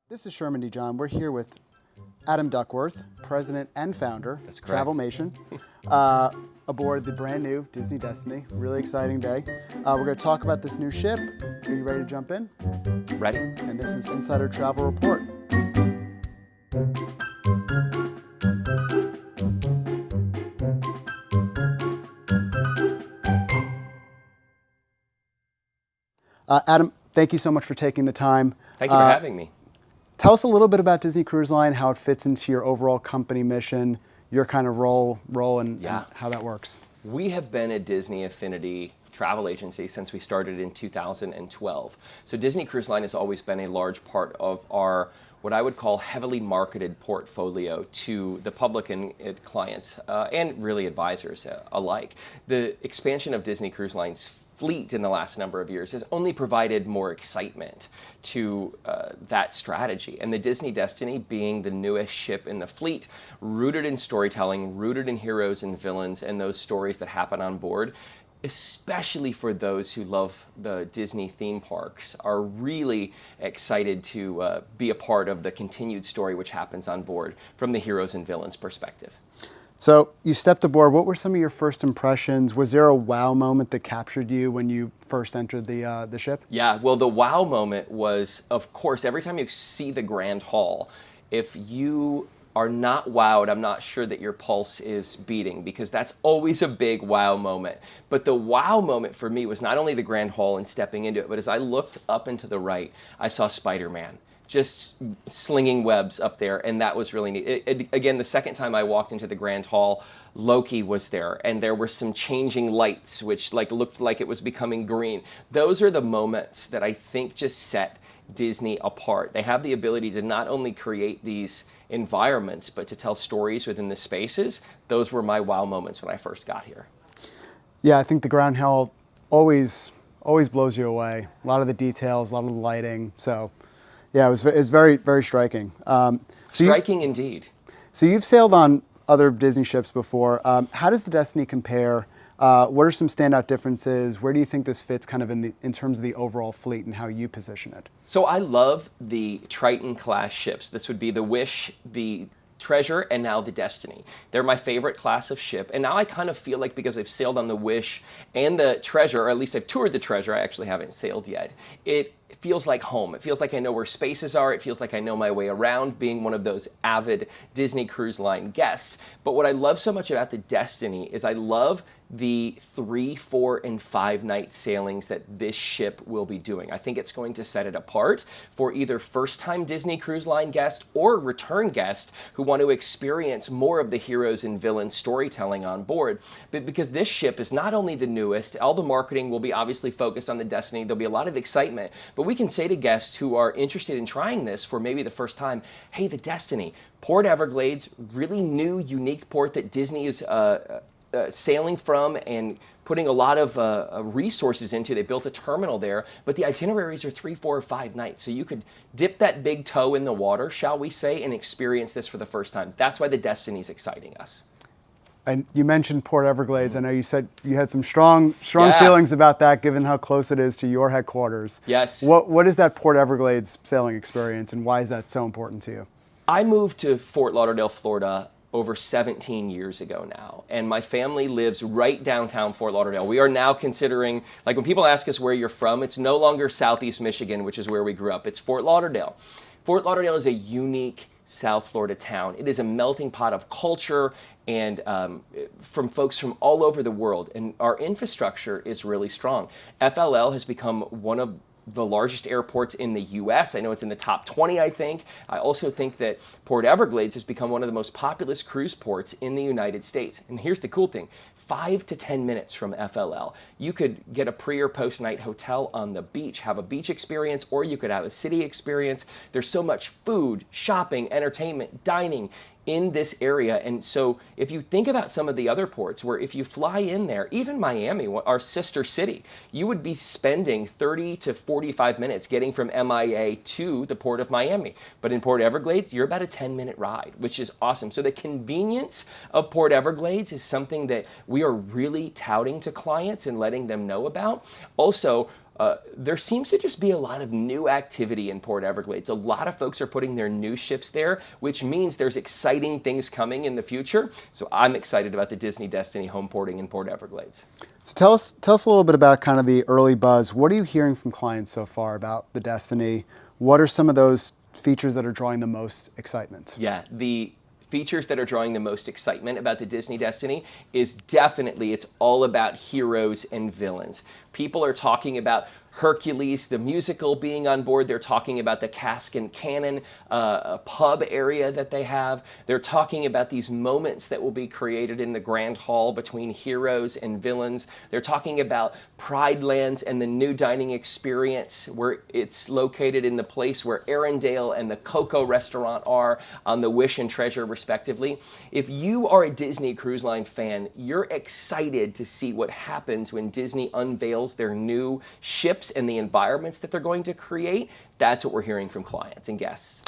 This is Sherman DeJohn. We're here with Adam Duckworth, president and founder, That's correct. Travelmation, aboard the brand new Disney Destiny. Really exciting day. We're going to talk about this new ship. Are you ready to jump in? Ready? And this is Insider Travel Report. Adam, thank you so much for taking the time. Thank you for having me. Tell us a little bit about Disney Cruise Line, how it fits into your overall company mission, your kind of role and how that works. We have been a Disney Affinity travel agency since we started in 2012. So Disney Cruise Line has always been a large part of our, what I would call, heavily marketed portfolio to the public and clients, and really advisors alike. The expansion of Disney Cruise Line's fleet in the last number of years has only provided more excitement to that strategy. And the Disney Destiny, being the newest ship in the fleet, rooted in storytelling, rooted in heroes and villains and those stories that happen on board, especially for those who love the Disney theme parks, are really excited to be a part of the continued story which happens on board from the heroes and villains perspective. So you stepped aboard. What were some of your first impressions? Was there a wow moment that captured you when you first entered the ship? Yeah, well, the wow moment was, of course, every time you see the Grand Hall, if you are not wowed, I'm not sure that your pulse is beating, because that's always a big wow moment. But the wow moment for me was not only the Grand Hall and stepping into it, but as I looked up and to the right, I saw Spider-Man just slinging webs up there, and that was really neat. Again, the second time I walked into the Grand Hall, Loki was there, and there were some changing lights, which looked like it was becoming green. Those are the moments that I think just set Disney apart. They have the ability to not only create these environments, but to tell stories within the spaces. Those were my wow moments when I first got here. Yeah, I think the Grand Hall always blows you away. A lot of the details, a lot of the lighting. So yeah, it was very, very striking. Striking indeed. So you've sailed on other Disney ships before. How does the Destiny compare? What are some standout differences? Where do you think this fits kind of in terms of the overall fleet and how you position it? So I love the Triton class ships. This would be the Wish, the Treasure, and now the Destiny. They're my favorite class of ship. And now I kind of feel like, because I've sailed on the Wish and the Treasure, or at least I've toured the Treasure, I actually haven't sailed yet, it feels like home. It feels like I know where spaces are. It feels like I know my way around, being one of those avid Disney Cruise Line guests. But what I love so much about the Destiny is I love the 3, 4, and 5 night sailings that this ship will be doing. I think it's going to set it apart for either first-time Disney Cruise Line guests or return guests who want to experience more of the heroes and villains storytelling on board. But because this ship is not only the newest, all the marketing will be obviously focused on the Destiny. There'll be a lot of excitement, but we can say to guests who are interested in trying this for maybe the first time, hey, the Destiny, Port Everglades, really new, unique port that Disney is sailing from and putting a lot of resources into. They built a terminal there, but the itineraries are 3, 4, or 5 nights. So you could dip that big toe in the water, shall we say, and experience this for the first time. That's why the Destiny is exciting us. And you mentioned Port Everglades. I know you said you had some strong feelings about that, given how close it is to your headquarters. Yes. What is that Port Everglades sailing experience, and why is that so important to you? I moved to Fort Lauderdale, Florida over 17 years ago now, and my family lives right downtown Fort Lauderdale. We are now considering, like, when people ask us where you're from, it's no longer Southeast Michigan, which is where we grew up. It's Fort Lauderdale. Fort Lauderdale is a unique South Florida town. It is a melting pot of culture and from folks from all over the world, and our infrastructure is really strong. FLL has become one of the largest airports in the US. I know it's in the top 20, I think. I also think that Port Everglades has become one of the most populous cruise ports in the United States. And here's the cool thing, 5 to 10 minutes from FLL. You could get a pre or post night hotel on the beach, have a beach experience, or you could have a city experience. There's so much food, shopping, entertainment, dining in this area. And so if you think about some of the other ports where if you fly in there, even Miami, our sister city, you would be spending 30 to 45 minutes getting from MIA to the Port of Miami. But in Port Everglades, you're about a 10-minute ride, which is awesome. So the convenience of Port Everglades is something that we are really touting to clients and letting them know about. Also, there seems to just be a lot of new activity in Port Everglades. A lot of folks are putting their new ships there, which means there's exciting things coming in the future. So I'm excited about the Disney Destiny home porting in Port Everglades. So tell us a little bit about kind of the early buzz. What are you hearing from clients so far about the Destiny? What are some of those features that are drawing the most excitement? Yeah, the features that are drawing the most excitement about the Disney Destiny is definitely, it's all about heroes and villains. People are talking about Hercules, the musical, being on board. They're talking about the Cask and Cannon pub area that they have. They're talking about these moments that will be created in the Grand Hall between heroes and villains. They're talking about Pride Lands and the new dining experience, where it's located in the place where Arendelle and the Coco restaurant are on the Wish and Treasure, respectively. If you are a Disney Cruise Line fan, you're excited to see what happens when Disney unveils their new ships and the environments that they're going to create. That's what we're hearing from clients and guests.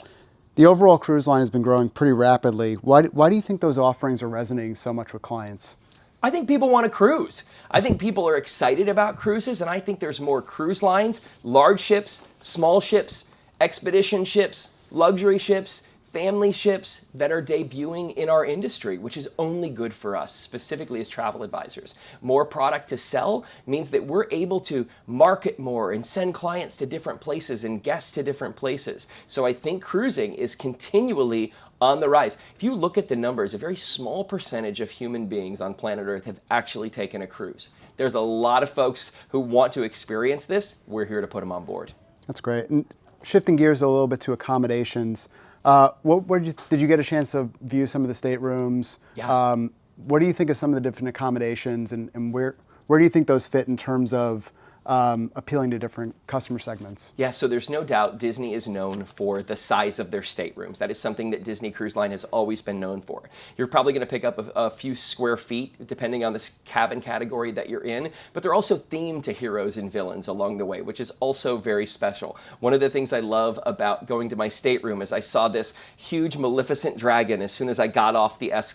The overall cruise line has been growing pretty rapidly. Why do you think those offerings are resonating so much with clients? I think people want to cruise. I think people are excited about cruises, and I think there's more cruise lines, large ships, small ships, expedition ships, luxury ships, family ships that are debuting in our industry, which is only good for us, specifically as travel advisors. More product to sell means that we're able to market more and send clients to different places and guests to different places. So I think cruising is continually on the rise. If you look at the numbers, a very small percentage of human beings on planet Earth have actually taken a cruise. There's a lot of folks who want to experience this. We're here to put them on board. That's great. And shifting gears a little bit to accommodations, did you get a chance to view some of the staterooms? Yeah. What do you think of some of the different accommodations, and where do you think those fit in terms of appealing to different customer segments? Yeah, so there's no doubt Disney is known for the size of their staterooms. That is something that Disney Cruise Line has always been known for. You're probably going to pick up a few square feet depending on the cabin category that you're in, but they're also themed to heroes and villains along the way, which is also very special. One of the things I love about going to my stateroom is I saw this huge Maleficent dragon as soon as I got off the as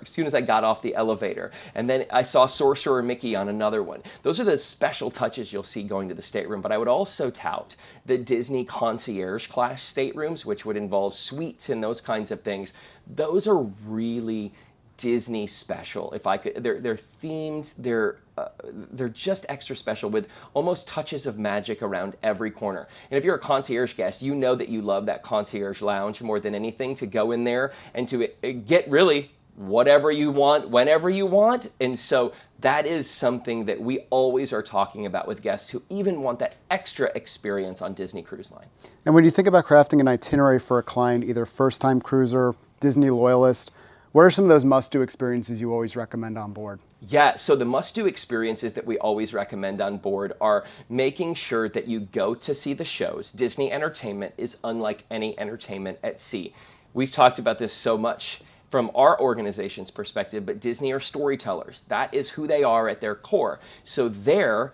soon as I got off the elevator, and then I saw Sorcerer Mickey on another one. Those are the special touches you'll see going to the stateroom. But I would also tout the Disney concierge class staterooms, which would involve suites and those kinds of things. Those are really Disney special. If I could, they're themed. They're just extra special with almost touches of magic around every corner. And if you're a concierge guest, you know that you love that concierge lounge more than anything, to go in there and to get really whatever you want, whenever you want. And so that is something that we always are talking about with guests who even want that extra experience on Disney Cruise Line. And when you think about crafting an itinerary for a client, either first-time cruiser, Disney loyalist, what are some of those must-do experiences you always recommend on board? Yeah, so the must-do experiences that we always recommend on board are making sure that you go to see the shows. Disney entertainment is unlike any entertainment at sea. We've talked about this so much from our organization's perspective, but Disney are storytellers. That is who they are at their core. So their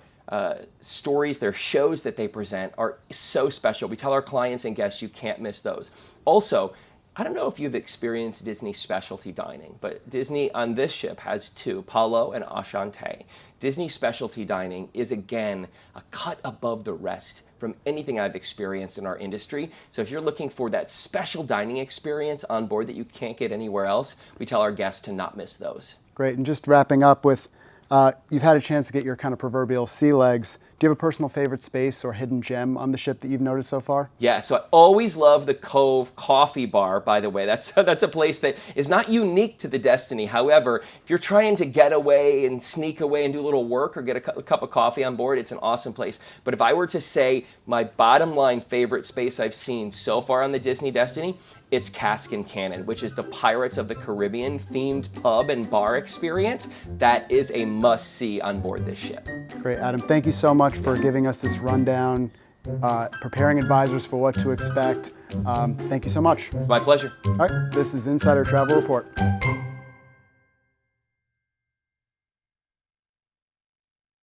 stories, their shows that they present are so special. We tell our clients and guests you can't miss those. Also, I don't know if you've experienced Disney specialty dining, but Disney on this ship has two, Palo and Ashante. Disney specialty dining is, again, a cut above the rest from anything I've experienced in our industry. So if you're looking for that special dining experience on board that you can't get anywhere else, we tell our guests to not miss those. Great. And just wrapping up with, you've had a chance to get your kind of proverbial sea legs. Do you have a personal favorite space or hidden gem on the ship that you've noticed so far? Yeah, so I always love the Cove Coffee Bar, by the way. That's a place that is not unique to the Destiny. However, if you're trying to get away and sneak away and do a little work or get a cup of coffee on board, it's an awesome place. But if I were to say my bottom line favorite space I've seen so far on the Disney Destiny, it's Cask and Cannon, which is the Pirates of the Caribbean themed pub and bar experience. That is a must-see on board this ship. Great, Adam. Thank you so much for giving us this rundown, preparing advisors for what to expect. Thank you so much. My pleasure. All right, this is Insider Travel Report.